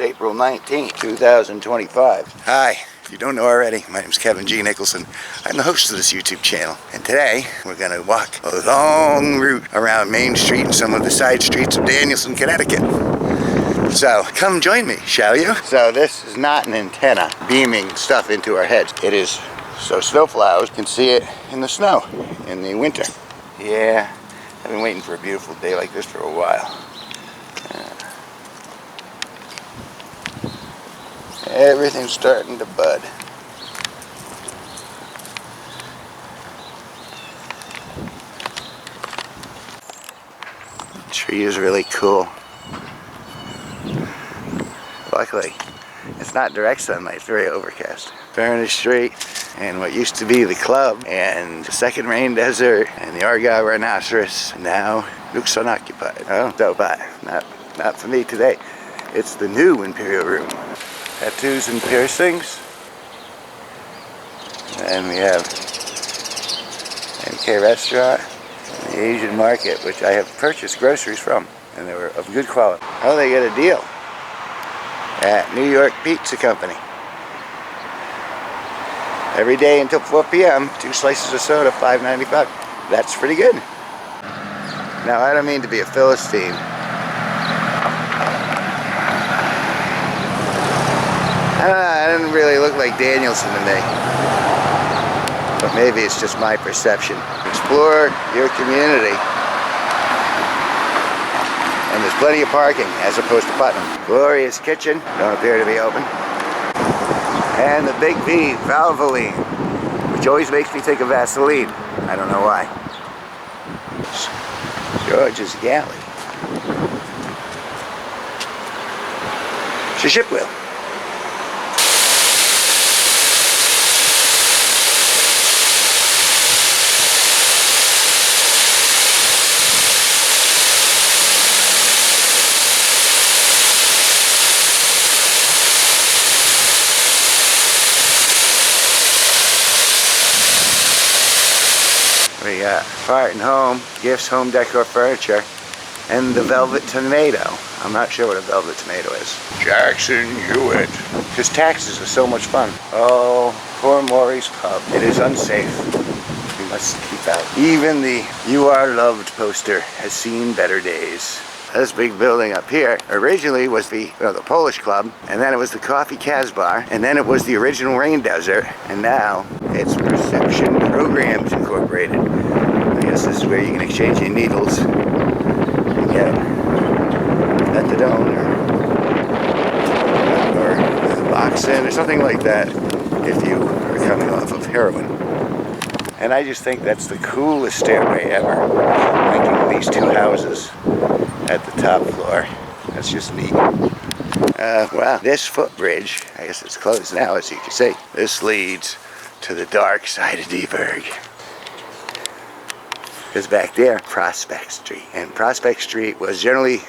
It's April 19th, 2025. Hi, if you don't know already, my name is Kevin G Nicholson. I'm the host of this YouTube channel, and today we're going to walk a long route around Main Street and some of the side streets of Danielson, Connecticut. So come join me, shall you? So this is not an antenna beaming stuff into our heads. It is so snowplows can see it in the snow in the winter. Yeah, I've been waiting for a beautiful day like this for a while. Everything's starting to bud. The tree is really cool. Luckily, it's not direct sunlight, it's very overcast. Furnace Street, and what used to be the club, and the second rain desert, and the Argyle Rhinoceros, now looks unoccupied. Oh, dope, but not for me today. It's the new Imperial Room. Tattoos and piercings. And we have MK Restaurant, and the Asian Market, which I have purchased groceries from, and they were of good quality. Oh, they get a deal at New York Pizza Company. Every day until 4 p.m., 2 slices of soda, $5.95. That's pretty good. Now, I don't mean to be a Philistine. I don't know, I didn't really look like Danielson to me. But maybe it's just my perception. Explore your community. And there's plenty of parking as opposed to Putnam. Glorious Kitchen, don't appear to be open. And the Big V, Valvoline, which always makes me think of Vaseline. I don't know why. George's Galley. It's a ship wheel. We got Part and Home, Gifts, Home Decor Furniture, and the Velvet Tomato. I'm not sure what a Velvet Tomato is. Jackson Hewitt. Because taxes are so much fun. Oh, poor Maury's Pub. It is unsafe. We must keep out. Even the You Are Loved poster has seen better days. This big building up here originally was the Polish Club, and then it was the Coffee Casbah, and then it was the original Rain Desert, and now it's Perception Programs Incorporated. I guess this is where you can exchange your needles and get methadone or Suboxone or something like that if you are coming off of heroin. And I just think that's the coolest stairway ever, linking these two houses at the top floor. That's just neat. Wow, this footbridge, I guess it's closed now, as you can see. This leads to the dark side of Deberg. Because back there, Prospect Street. And Prospect Street was generally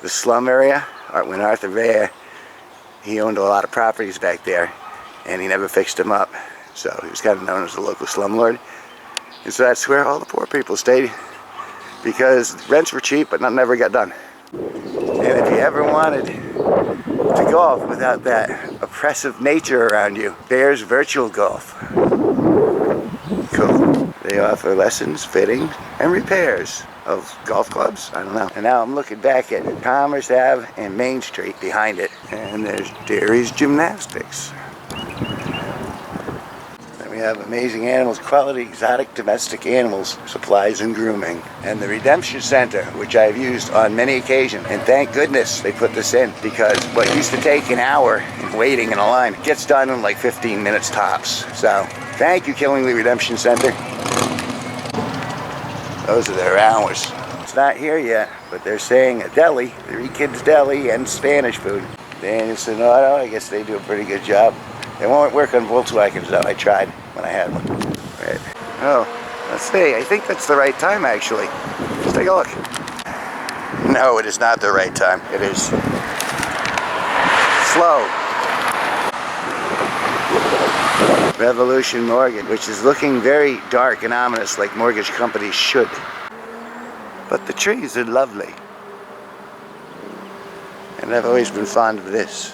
the slum area. When Arthur Vail, he owned a lot of properties back there, and he never fixed them up. So he was kind of known as the local slumlord. And so that's where all the poor people stayed, because rents were cheap, but never got done. And if you ever wanted to golf without that oppressive nature around you, there's Virtual Golf. Cool. They offer lessons, fittings, and repairs of golf clubs. I don't know. And now I'm looking back at Commerce Ave and Main Street behind it, and there's Derry's Gymnastics. We have Amazing Animals, quality exotic domestic animals, supplies and grooming. And the Redemption Center, which I've used on many occasions. And thank goodness they put this in, because what used to take an hour waiting in a line gets done in like 15 minutes tops. So thank you, Killingly Redemption Center. Those are their hours. It's not here yet, but they're saying a deli, 3 Kids Deli and Spanish food. Danielson Auto, I guess they do a pretty good job. They won't work on Volkswagens though. I tried when I had one. Right. Oh, let's see. I think that's the right time actually. Let's take a look. No, it is not the right time. It is slow. Revolution Mortgage, which is looking very dark and ominous like mortgage companies should. But the trees are lovely. And and I've always been fond of this.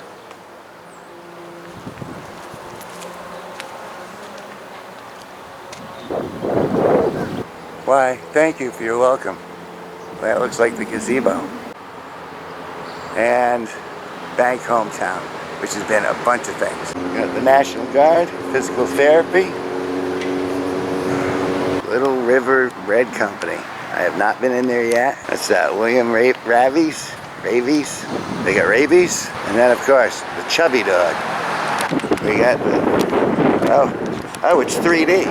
Why, thank you for your welcome. That looks like the gazebo. And Bank Hometown, which has been a bunch of things. We got the National Guard, physical therapy, Little River Bread Company. I have not been in there yet. That's William Ravies. They got rabies. And then of course, the chubby dog. We got the, oh, it's 3D.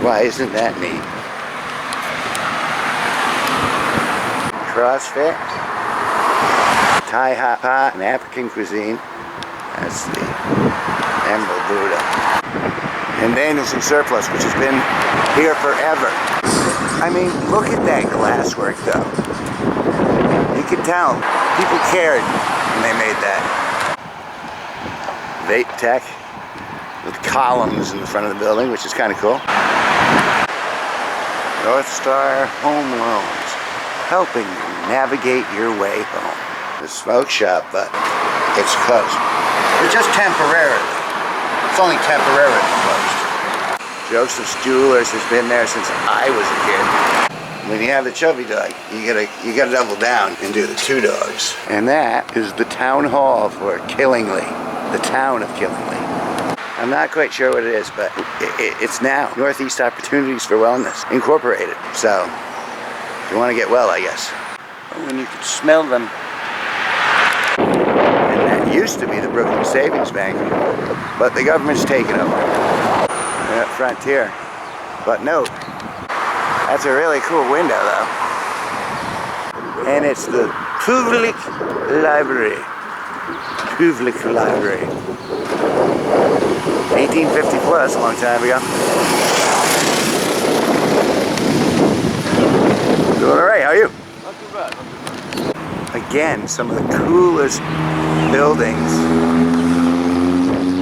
Why isn't that neat? CrossFit, Thai hot pot, and African cuisine. That's the Emerald Buddha. And Danielson surplus, which has been here forever. I mean, look at that glasswork though. You can tell people cared when they made that. Vape tech with columns in the front of the building, which is kind of cool. North Star Home Loans, helping you navigate your way home. The smoke shop, but it's closed. But just temporarily. It's only temporarily closed. Joseph's Jewelers has been there since I was a kid. When you have the chubby dog, you gotta double down and do the two dogs. And that is the town hall for Killingly, the town of Killingly. I'm not quite sure what it is, but it's now Northeast Opportunities for Wellness Incorporated. So, if you want to get well, I guess. When you can smell them. And that used to be the Brooklyn Savings Bank, but the government's taken over. They're at Frontier. But note, that's a really cool window though. And it's the Public Library. Public Library. 1850 plus, a long time ago. Doing alright, how are you? Not too bad. Again, some of the coolest buildings.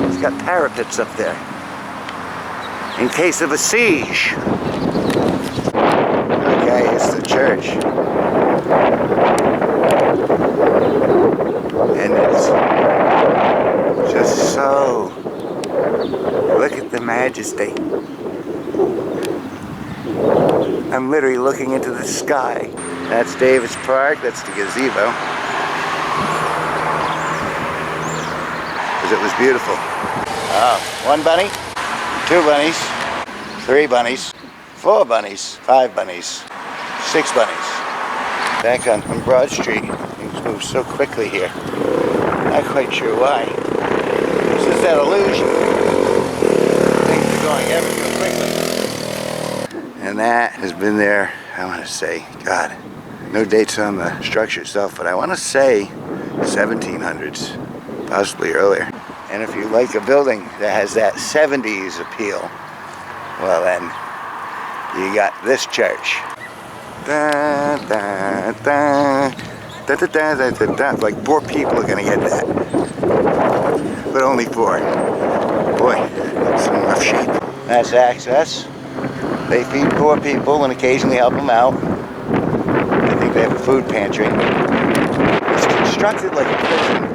It's got parapets up there. In case of a siege. Okay, it's the church. And it's just so... Look at the majesty. I'm literally looking into the sky. That's Davis Park, that's the gazebo. Because it was beautiful. Oh, 1 bunny, 2 bunnies, 3 bunnies, 4 bunnies, 5 bunnies, 6 bunnies. Back on Broad Street, things move so quickly here. Not quite sure why. This is that illusion. Things are going ever so quickly. And that has been there, I want to say, God, no dates on the structure itself, but I want to say 1700s, possibly earlier. And if you like a building that has that 70s appeal, well then, you got this church. Da, da, da, da, da, da, da, da, da. Like 4 people are gonna get that, but only 4. Boy, that's in rough shape. That's access. They feed poor people and occasionally help them out. I think they have a food pantry. It's constructed like a prison.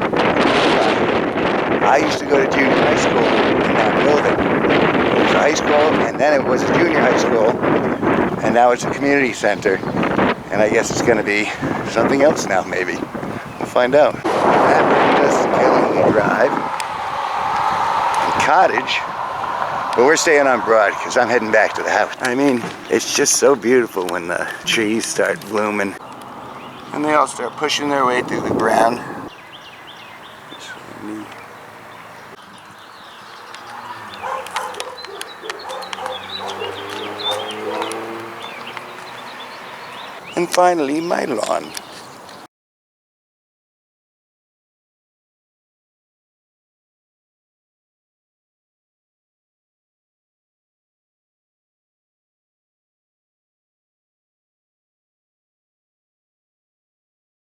I used to go to junior high school in that building. It was a high school, and then it was a junior high school, and now it's a community center. And I guess it's going to be something else now, maybe. We'll find out. That brings us to Killingly Drive and Cottage. But we're staying on Broad because I'm heading back to the house. I mean, it's just so beautiful when the trees start blooming. And they all start pushing their way through the ground. And finally, my lawn.